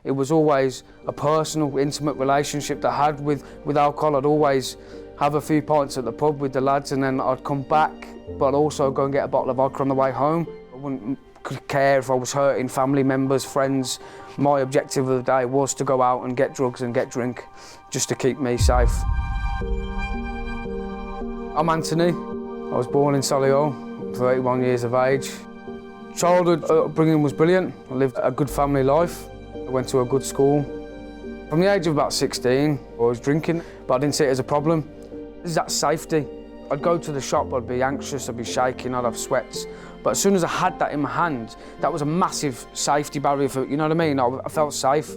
It was always a personal, intimate relationship that I had with alcohol. I'd always have a few pints at the pub with the lads and then I'd come back, but also go and get a bottle of vodka on the way home. I wouldn't care if I was hurting family members, friends. My objective of the day was to go out and get drugs and get drink, just to keep me safe. I'm Anthony. I was born in Solihull, 31 years of age. Childhood upbringing was brilliant. I lived a good family life. I went to a good school. From the age of about 16, I was drinking, but I didn't see it as a problem. There's that safety. I'd go to the shop, I'd be anxious, I'd be shaking, I'd have sweats. But as soon as I had that in my hand, that was a massive safety barrier for, you know what I mean? I felt safe.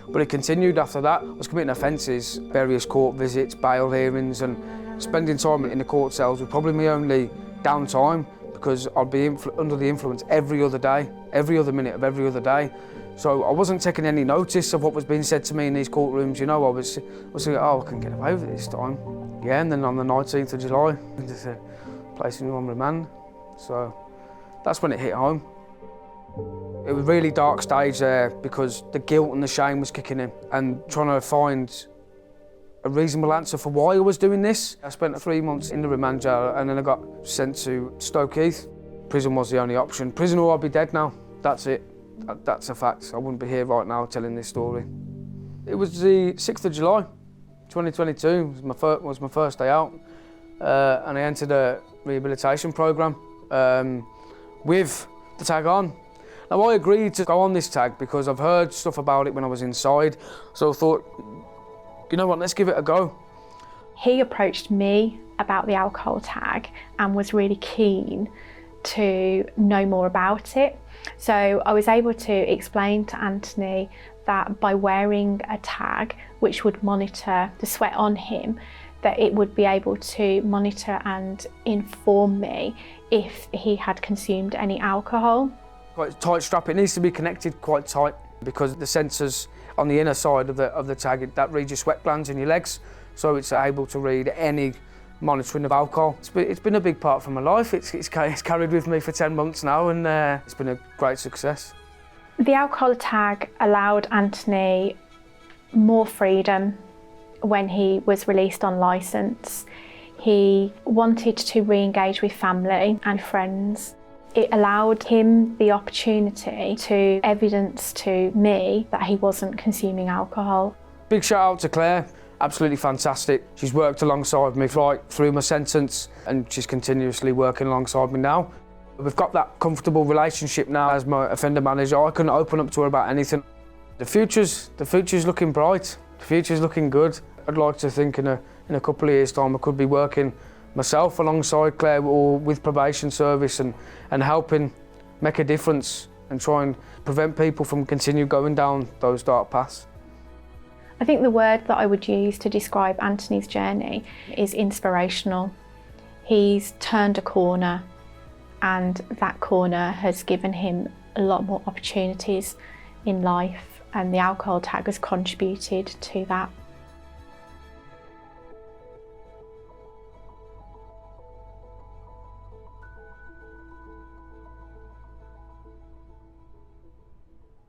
But it continued after that. I was committing offences, various court visits, bail hearings, and spending time in the court cells was probably my only downtime, because I'd be under the influence every other day, every other minute of every other day. So I wasn't taking any notice of what was being said to me in these courtrooms, you know. I was thinking, oh, I can get away with it this time. Yeah, and then on the 19th of July, they placing you on remand. So that's when it hit home. It was a really dark stage there because the guilt and the shame was kicking in and trying to find a reasonable answer for why I was doing this. I spent 3 months in the remand jail and then I got sent to Stoke Heath. Prison was the only option. Prison or I'd be dead now. That's it. That's a fact. I wouldn't be here right now telling this story. It was the 6th of July, 2022. It was my first day out. And I entered a rehabilitation programme with the tag on. Now I agreed to go on this tag because I've heard stuff about it when I was inside. So I thought, you know what, let's give it a go. He approached me about the alcohol tag and was really keen to know more about it. So I was able to explain to Anthony that by wearing a tag which would monitor the sweat on him, that it would be able to monitor and inform me if he had consumed any alcohol. Quite tight strap, it needs to be connected quite tight because the sensors on the inner side of the tag, that reads your sweat glands in your legs, so it's able to read any monitoring of alcohol. It's been a big part of my life. It's carried with me for 10 months now and it's been a great success. The alcohol tag allowed Anthony more freedom when he was released on licence. He wanted to re-engage with family and friends. It allowed him the opportunity to evidence to me that he wasn't consuming alcohol. Big shout out to Claire, absolutely fantastic. She's worked alongside me right through my sentence and she's continuously working alongside me now. We've got that comfortable relationship now as my offender manager. I can open up to her about anything. The future's looking bright, the future's looking good. I'd like to think in a couple of years' time I could be working myself alongside Claire or with probation service and helping make a difference and try and prevent people from continue going down those dark paths. I think the word that I would use to describe Anthony's journey is inspirational. He's turned a corner and that corner has given him a lot more opportunities in life and the alcohol tag has contributed to that.